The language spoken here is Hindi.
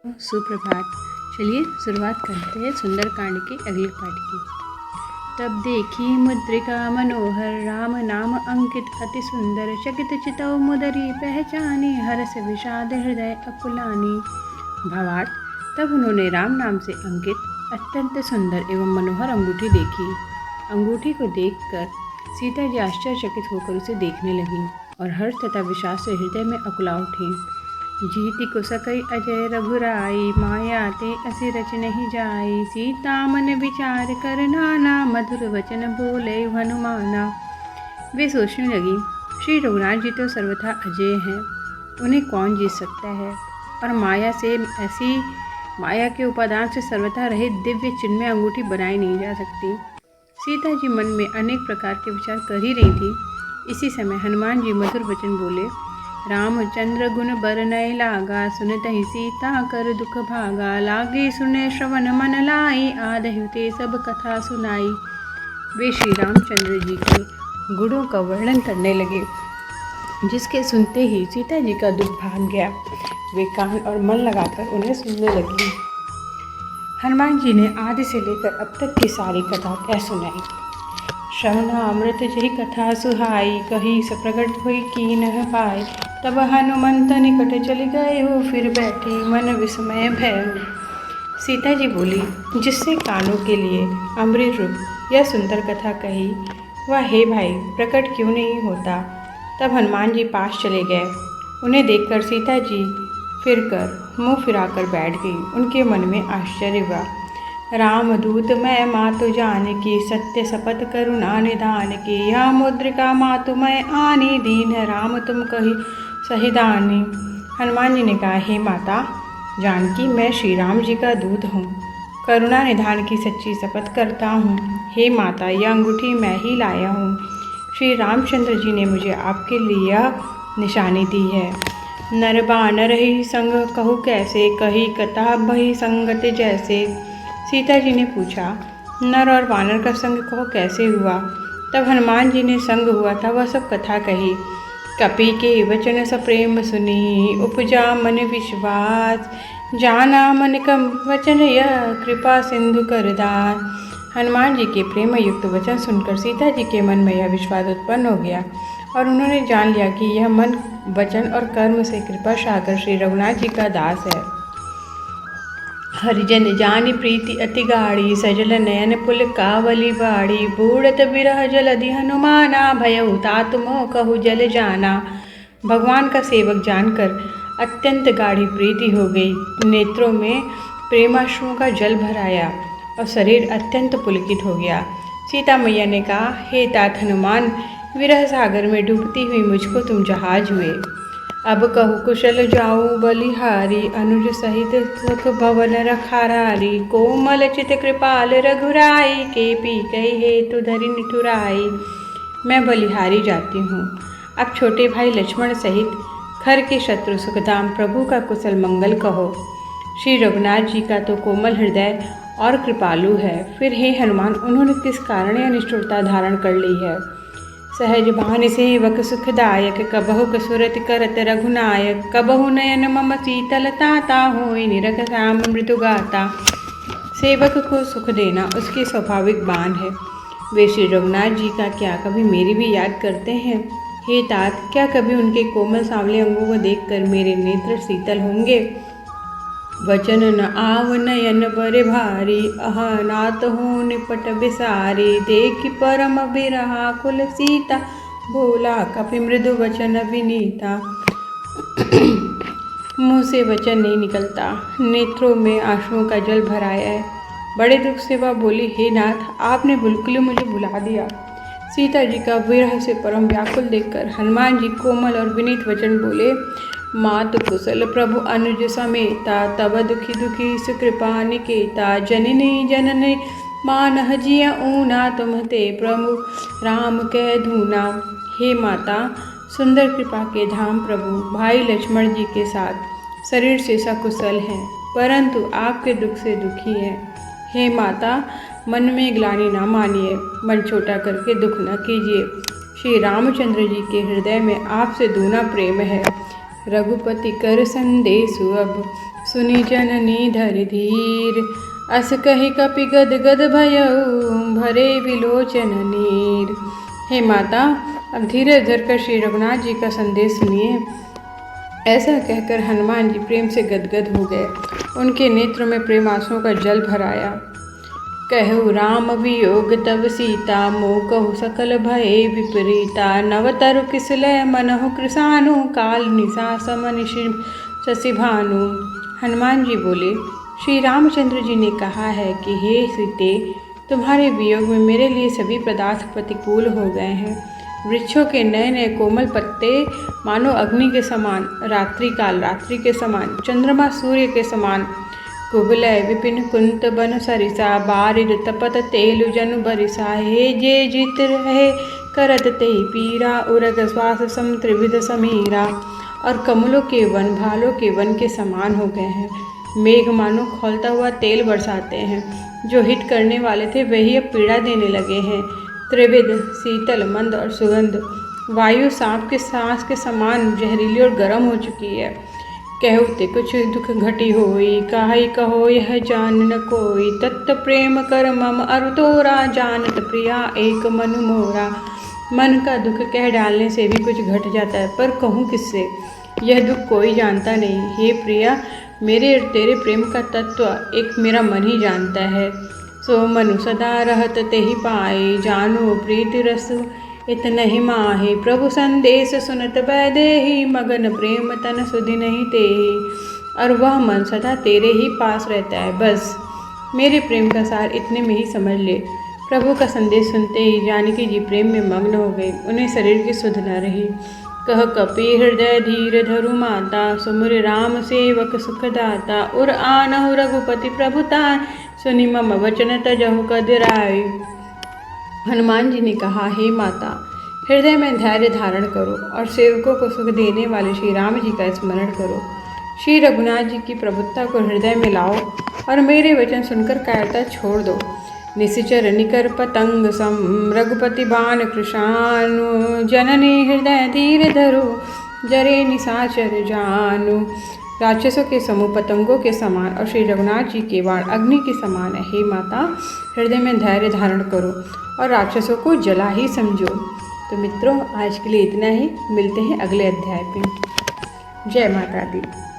सुप्रभात। चलिए शुरुआत करते हैं सुंदरकांड के अगले पाठ की। तब देखी मुद्रिका मनोहर, राम नाम अंकित अति सुंदर। चकित चितौ मुदरी पहचानी, हर्ष विषाद हृदय अकुलानी। भावार्थ, तब उन्होंने राम नाम से अंकित अत्यंत सुंदर एवं मनोहर अंगूठी देखी। अंगूठी को देखकर सीता जी आश्चर्यचकित होकर उसे देखने लगीं और हर्ष तथा विषाद से हृदय में अकुला उठी। जीति को सकई अजय रघुराई, माया ते असी रच नहीं जाई। सीता मन विचार कर नाना, मधुर वचन बोले हनुमाना। वे सोचने लगी, श्री रघुनाथ जी तो सर्वथा अजय हैं, उन्हें कौन जीत सकता है। और माया के उपादान से सर्वथा रहित दिव्य चिन्मय अंगूठी बनाई नहीं जा सकती। सीता जी मन में अनेक प्रकार के विचार कर ही रही थी। इसी समय हनुमान जी मधुर वचन बोले, रामचंद्र गुण बरनय लागा, सुनतहि सीता कर दुख भागा। लागे सुने श्रवण मन लाई, आदहु ते सब कथा सुनाई। वे श्री रामचंद्र जी के गुणों का वर्णन करने लगे, जिसके सुनते ही सीता जी का दुख भाग गया। वे कान और मन लगाकर उन्हें सुनने लगी। हनुमान जी ने आदि से लेकर अब तक की सारी कथा कह सुनाई। श्रवणामृत जही कथा सुहाई, कही स प्रगट हुई कीन्ह पाए। तब हनुमंत निकट चली गए हो, फिर बैठी मन विस्मय भय। सीता जी बोली, जिससे कानों के लिए अमृत रूप यह सुंदर कथा कही, वह हे भाई प्रकट क्यों नहीं होता। तब हनुमान जी पास चले गए। उन्हें देखकर सीता जी फिरकर मुँह फिराकर बैठ गई। उनके मन में आश्चर्य हुआ। रामदूत मैं मातु जानकी, सत्य शपथ करुणा निधान की। यह मुद्रिका मातु मैं आनी, दीन राम तुम कही सहिदानी। हनुमान जी ने कहा, हे माता जानकी, मैं श्री राम जी का दूत हूँ, करुणा निधान की सच्ची शपथ करता हूँ। हे माता, यह अंगूठी मैं ही लाया हूँ। श्री रामचंद्र जी ने मुझे आपके लिए यह निशानी दी है। नर बानर ही संग कहूँ कैसे, कही कथा भई संगत जैसे। सीता जी ने पूछा, नर और वानर का संग कहो कैसे हुआ। तब हनुमान जी ने संग हुआ था वह सब कथा कही। कपि के वचन सप्रेम सुनी, उपजा मन विश्वास। जाना मन कम वचन यह, कृपा सिंधु कर दास। हनुमान जी के प्रेम युक्त वचन सुनकर सीता जी के मन में यह विश्वास उत्पन्न हो गया और उन्होंने जान लिया कि यह मन वचन और कर्म से कृपा सागर श्री रघुनाथ जी का दास है। हरिजन जानी प्रीति अति गाढ़ी, सजल नयन पुल कावली बाड़ी। बूढ़त बिरह जलधि हनुमाना, भयउ तात मोह कहु जल जाना। भगवान का सेवक जानकर अत्यंत गाढ़ी प्रीति हो गई। नेत्रों में प्रेमाश्रुओं का जल भर आया और शरीर अत्यंत पुलकित हो गया। सीता मैया ने कहा, हे तात हनुमान, विरह सागर में डूबती हुई मुझको तुम जहाज हुए। अब कहु कुशल जाऊँ बलिहारी, अनुज सहित सुख भवन रखारारी। कोमल चित कृपाल रघुराई, के पी कही हेतु धरि निठुराई। मैं बलिहारी जाती हूँ। अब छोटे भाई लक्ष्मण सहित खर के शत्रु सुखधाम प्रभु का कुशल मंगल कहो। श्री रघुनाथ जी का तो कोमल हृदय और कृपालु है, फिर हे हनुमान, उन्होंने किस कारण यह निष्ठुरता धारण कर ली है। सहज भान सेवक सुखदायक, कबहु कसुरत करत रघुनायक। कबहु नयन मम शीतलता, होई निरख श्याम मृदु गाता। सेवक को सुख देना उसकी स्वाभाविक बान है। वे श्री रघुनाथ जी का क्या कभी मेरी भी याद करते हैं। हे तात, क्या कभी उनके कोमल सांवले अंगों को देखकर मेरे नेत्र शीतल होंगे। वचन न आव नयन बरे भारी, अहनात हो निपट बिसारी। देखि परम बिरहा कुल सीता, बोला कपि मृदु वचन विनीता। मुँह से वचन नहीं निकलता, नेत्रों में आंसुओं का जल भर आया है। बड़े दुख से वह बोली, हे नाथ, आपने बिल्कुल मुझे भुला दिया। सीता जी का विरह से परम व्याकुल देखकर हनुमान जी कोमल और विनीत वचन बोले, मातु कुशल प्रभु अनुज समेता। तब दुखी दुखी सुकृपा निकेता। जननी जननी मानह जिया ऊना, तुम ते प्रमुख राम कह धूना। हे माता, सुंदर कृपा के धाम प्रभु भाई लक्ष्मण जी के साथ शरीर से सकुशल हैं, परंतु आपके दुख से दुखी हैं। हे माता, मन में ग्लानि न मानिए, मन छोटा करके दुख न कीजिए। श्री रामचंद्र जी के हृदय में आपसे दूना प्रेम है। रघुपति कर संदेशु अब, सुनि जननी धरि धीर, अस कहि कपि गद गद भयउ, भरे विलोचन नीर। हे माता, अब धीरे धर कर श्री रघुनाथ जी का संदेश सुनिए। ऐसा कहकर हनुमान जी प्रेम से गदगद हो गए। उनके नेत्रों में प्रेम आंसुओं का जल भर आया। कहु राम वियोग तब सीता, मोह कहु सकल भय विपरीता। नव तरु किसलय मनहु कृसानु, काल निशा समन शशि भानु। हनुमान जी बोले, श्री रामचंद्र जी ने कहा है कि हे सीते, तुम्हारे वियोग में मेरे लिए सभी पदार्थ प्रतिकूल हो गए हैं। वृक्षों के नए नए कोमल पत्ते मानो अग्नि के समान, रात्रि काल रात्रि के समान, चंद्रमा सूर्य के समान, कुबलय विपिन कुंत बन सरिसा। बारिद तपत तेलु जनु बरिसा, हे जे जीत रहे करत ते पीरा। उरग श्वास सम त्रिविध समीरा। और कमलों के वन भालों के वन के समान हो गए हैं। मेघ मानो खौलता हुआ तेल बरसाते हैं। जो हित करने वाले थे वही अब पीड़ा देने लगे हैं। त्रिविध शीतल मंद और सुगंध, वायु सांप के सांस के समान जहरीली और गर्म हो चुकी है। कहते कुछ दुख घटी होई, काहि कहो यह जान न कोई। तत्त प्रेम कर मम अरु तोरा, जानत प्रिया एक मनु मोरा। मन का दुख कह डालने से भी कुछ घट जाता है, पर कहूँ किससे, यह दुख कोई जानता नहीं। हे प्रिया, मेरे और तेरे प्रेम का तत्व एक मेरा मन ही जानता है। सो मनु सदा रहत तेहि पाए, जानो प्रीति रस इतनहि माहे। प्रभु संदेश सुनत बैदेहि, मगन प्रेम तन सुधि नहीं तेहि। और वह मन सदा तेरे ही पास रहता है। बस मेरे प्रेम का सार इतने में ही समझ ले। प्रभु का संदेश सुनते ही जानकी जी प्रेम में मग्न हो गई। उन्हें शरीर की सुध न रही। कह कपि हृदय धीर धरु माता, सुमिर राम सेवक सुखदाता। उर आनहु रघुपति प्रभुताय, सुनि मम वचन तजहु कदिराय। हनुमान जी ने कहा, हे माता, हृदय में धैर्य धारण करो और सेवकों को सुख देने वाले श्री राम जी का स्मरण करो। श्री रघुनाथ जी की प्रभुता को हृदय में लाओ और मेरे वचन सुनकर कायरता छोड़ दो। निशिचर निकर पतंग सम, रघुपति बाण कृशानु। जननी हृदय धीर धरो, जरे निशाचर जानु। राक्षसों के समूह पतंगों के समान और श्री रघुनाथ जी के बाण अग्नि के समान है। हे माता, हृदय में धैर्य धारण करो और राक्षसों को जला ही समझो। तो मित्रों, आज के लिए इतना ही। मिलते हैं अगले अध्याय पे। जय माता दी।